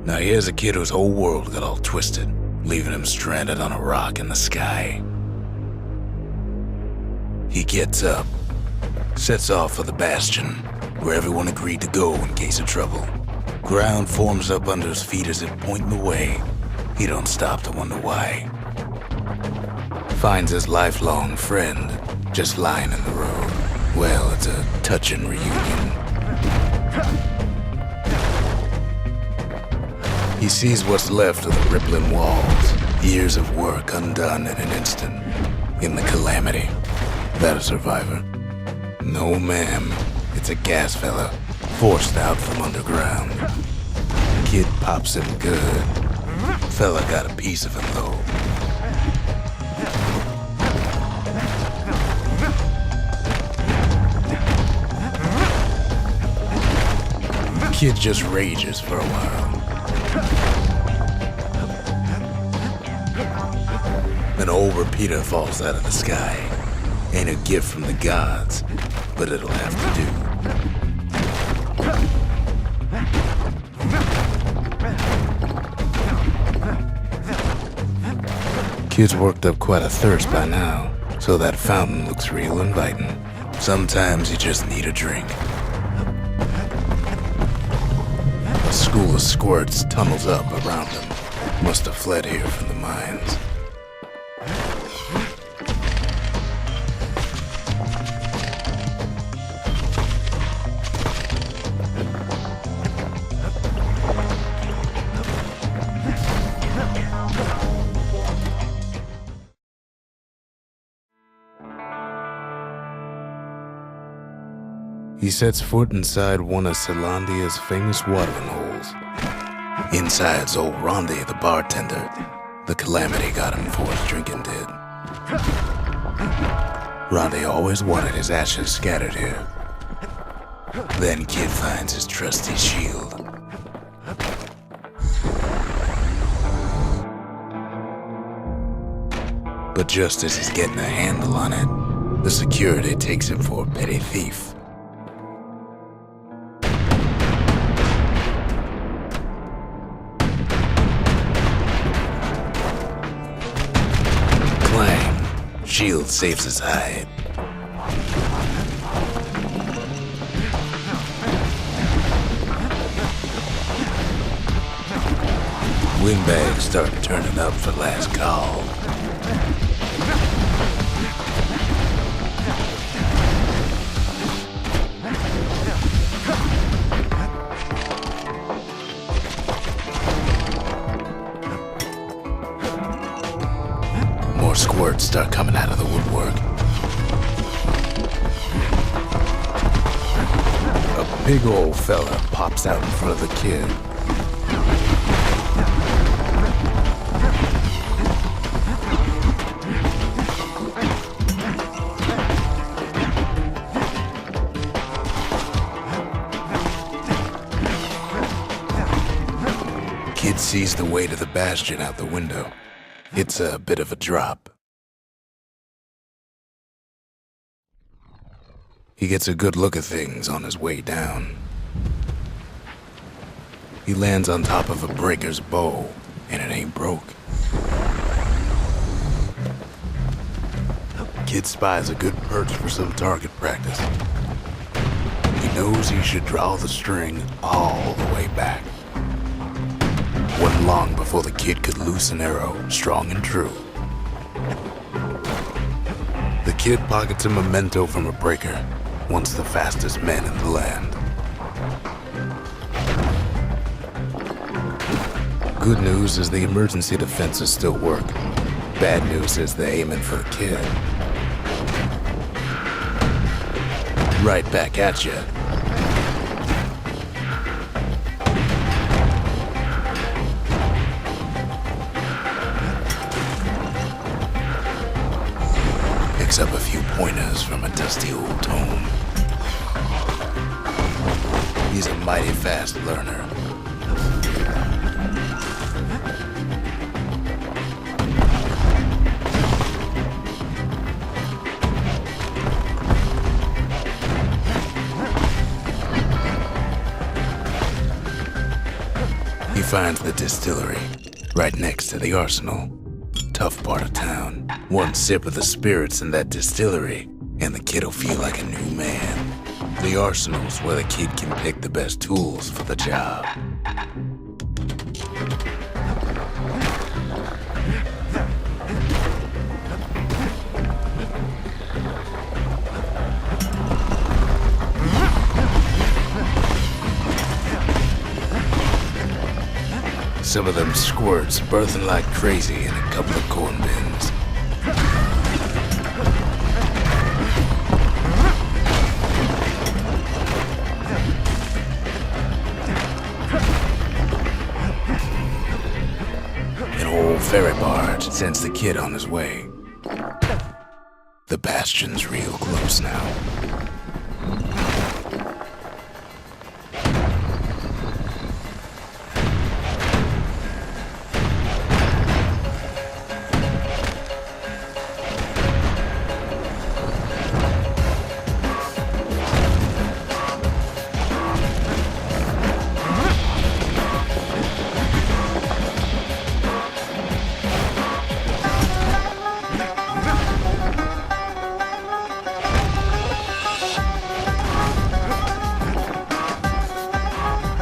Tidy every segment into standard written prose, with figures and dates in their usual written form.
Now here's a kid whose whole world got all twisted, leaving him stranded on a rock in the sky. He gets up, sets off for the Bastion, where everyone agreed to go in case of trouble. Ground forms up under his feet as if pointing the way. He don't stop to wonder why. Finds his lifelong friend just lying in the road. Well, it's a touching reunion. He sees what's left of the rippling walls, years of work undone in an instant. In the calamity, that a survivor? No, ma'am. It's a gas fella, forced out from underground. Kid pops him good. Fella got a piece of him, though. Kid just rages for a while. An old repeater falls out of the sky. Ain't a gift from the gods, but it'll have to do. Kid's worked up quite a thirst by now, so that fountain looks real inviting. Sometimes you just need a drink. A school of squirts tunnels up around him. Must have fled here from the mines. He sets foot inside one of Zealandia's famous watering holes. Inside's old Rondi, the bartender. The calamity got him before his drinking did. Rondi always wanted his ashes scattered here. Then Kid finds his trusty shield. But just as he's getting a handle on it, the security takes him for a petty thief. Shield saves his hide. Windbags start turning up for last call. More squirts start coming out of the woodwork. A big old fella pops out in front of the kid. Kid sees the way to the Bastion out the window. It's a bit of a drop. He gets a good look at things on his way down. He lands on top of a breaker's bow, and it ain't broke. Kid spies a good perch for some target practice. He knows he should draw the string all the way back. Wasn't long before the kid could loose an arrow, strong and true. The kid pockets a memento from a breaker, once the fastest man in the land. Good news is the emergency defenses still work. Bad news is they're aiming for the kid. Right back at you. Picks up a few pointers from a dusty old tome. He's a mighty fast learner. He finds the distillery, right next to the arsenal. Tough part of town. One sip of the spirits in that distillery, and the kid'll feel like a new man. The arsenal's where the kid can pick the best tools for the job. Some of them squirts birthing like crazy in a couple of corn bins. An old ferry barge sends the kid on his way. The Bastion's real close now.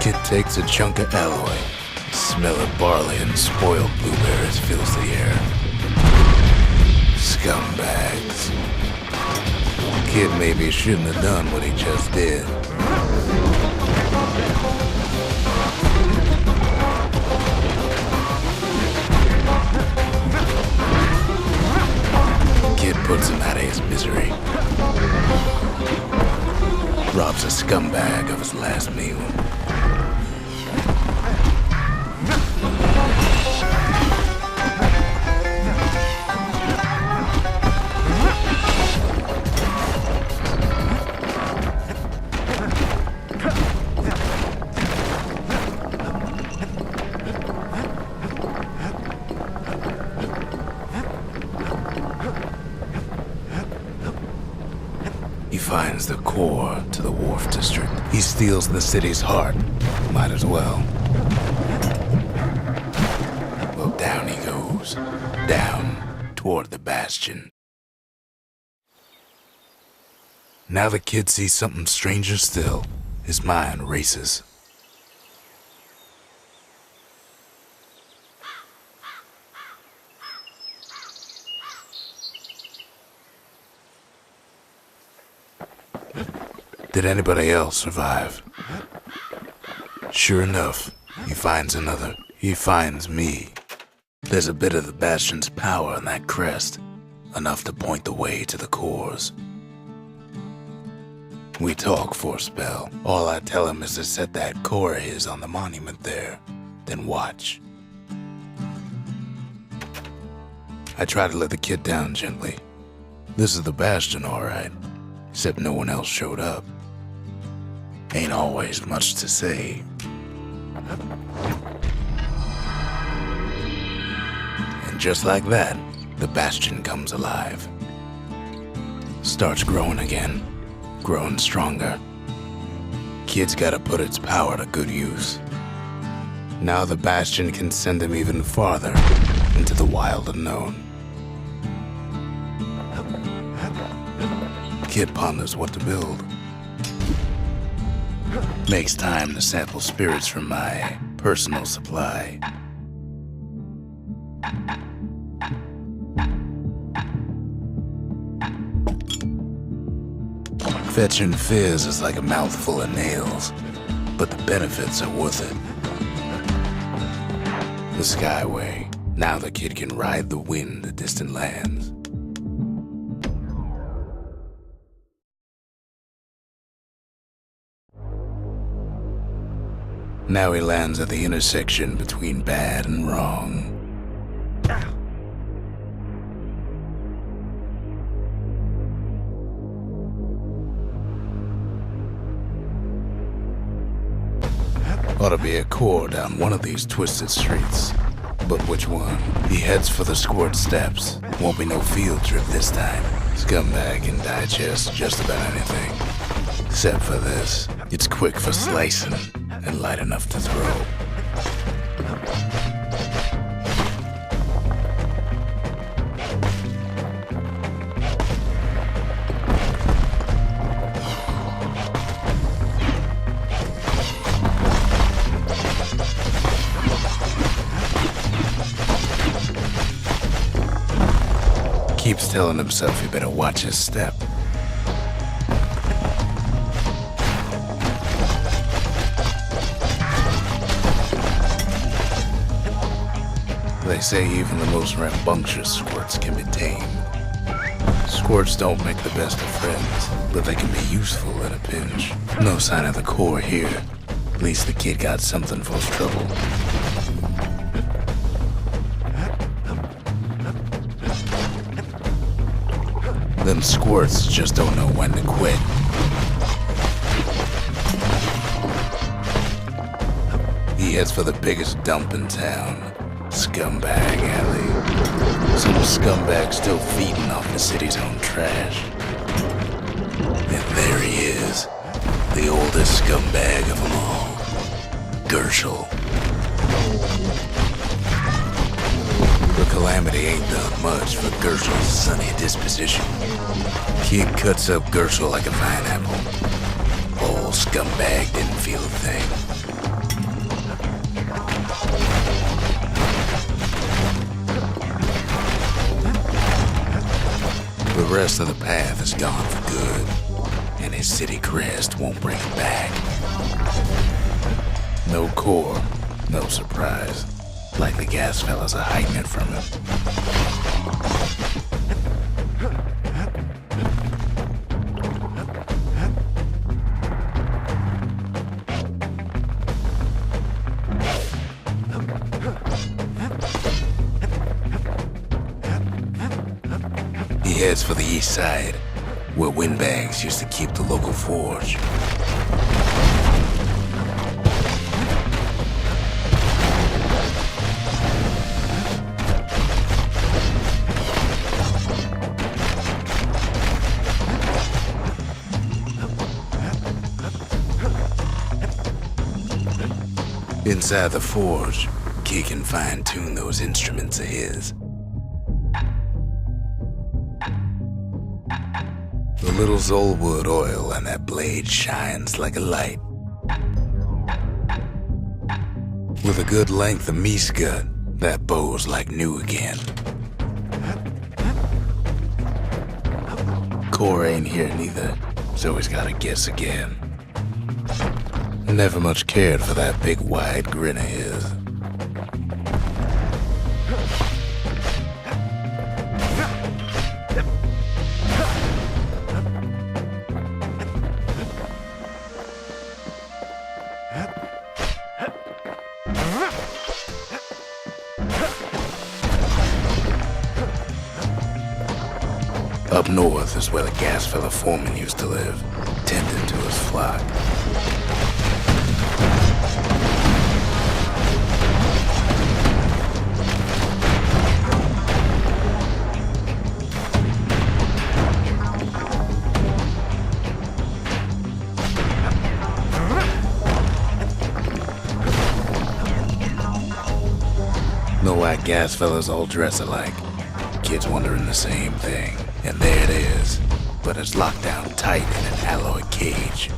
Kid takes a chunk of alloy. The smell of barley and spoiled blueberries fills the air. Scumbags. Kid maybe shouldn't have done what he just did. Kid puts him out of his misery. Robs a scumbag of his last meal. He finds the core to the wharf district. He steals the city's heart. Might as well. Well, down he goes. Down toward the Bastion. Now the kid sees something stranger still. His mind races. Did anybody else survive? Sure enough, he finds another. He finds me. There's a bit of the Bastion's power in that crest, enough to point the way to the cores. We talk for a spell. All I tell him is to set that core of his on the monument there, then watch. I try to let the kid down gently. This is the Bastion, all right, except no one else showed up. Ain't always much to say. And just like that, the Bastion comes alive. Starts growing again, growing stronger. Kid's gotta put its power to good use. Now the Bastion can send him even farther into the wild unknown. Kid ponders what to build. Makes time to sample spirits from my personal supply. Fetching fizz is like a mouthful of nails, but the benefits are worth it. The Skyway. Now the kid can ride the wind to distant lands. Now he lands at the intersection between bad and wrong. Ought to be a core down one of these twisted streets. But which one? He heads for the squirt steps. Won't be no field trip this time. Scumbag can digest just about anything. Except for this. It's quick for slicing and light enough to throw. Keeps telling himself he better watch his step. They say even the most rambunctious squirts can be tamed. Squirts don't make the best of friends, but they can be useful in a pinch. No sign of the core here. At least the kid got something for his trouble. Them squirts just don't know when to quit. He heads for the biggest dump in town. Scumbag Alley. Some scumbag still feeding off the city's own trash. And there he is. The oldest scumbag of them all. Gershel. The calamity ain't done much for Gershel's sunny disposition. Kid cuts up Gershel like a pineapple. Old scumbag didn't feel a thing. The rest of the path is gone for good, and his city crest won't bring him back. No core, no surprise. Like the gas fellas are hiding it from him. He heads for the east side, where windbags used to keep the local forge. Inside the forge, Key can fine-tune those instruments of his. The little Zolwood oil on that blade shines like a light. With a good length of meat gut, that bow's like new again. Core ain't here neither, so he's gotta guess again. Never much cared for that big wide grin of his. Up north is where the gas fella foreman used to live, tending to his flock. No white gas fellas all dress alike. Kids wondering the same thing. And there it is, but it's locked down tight in an alloy cage.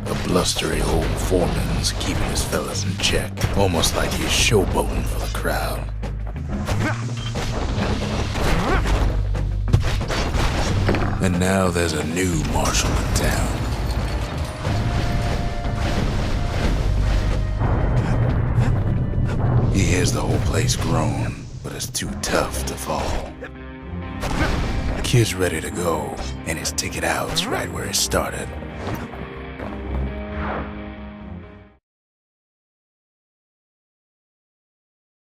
A blustery old foreman's keeping his fellas in check, almost like he's showboating for the crowd. And now there's a new marshal in town. He hears the whole place groan, but it's too tough to fall. Kid's ready to go, and his ticket out's right where it started.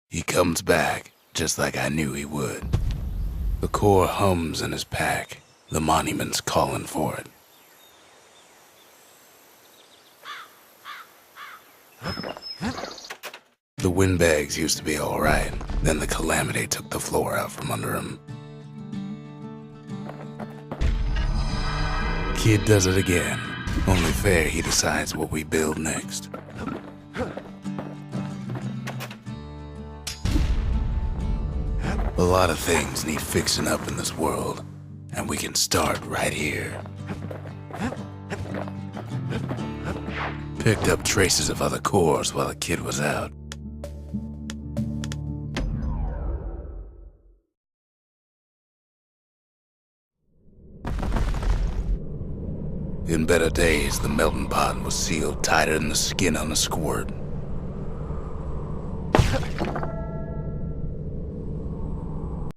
He comes back, just like I knew he would. The core hums in his pack. The monument's calling for it. The windbags used to be all right. Then the calamity took the floor out from under him. Kid does it again. Only fair he decides what we build next. A lot of things need fixing up in this world, and we can start right here. Picked up traces of other cores while the kid was out. In better days, the melting pot was sealed tighter than the skin on a squirt.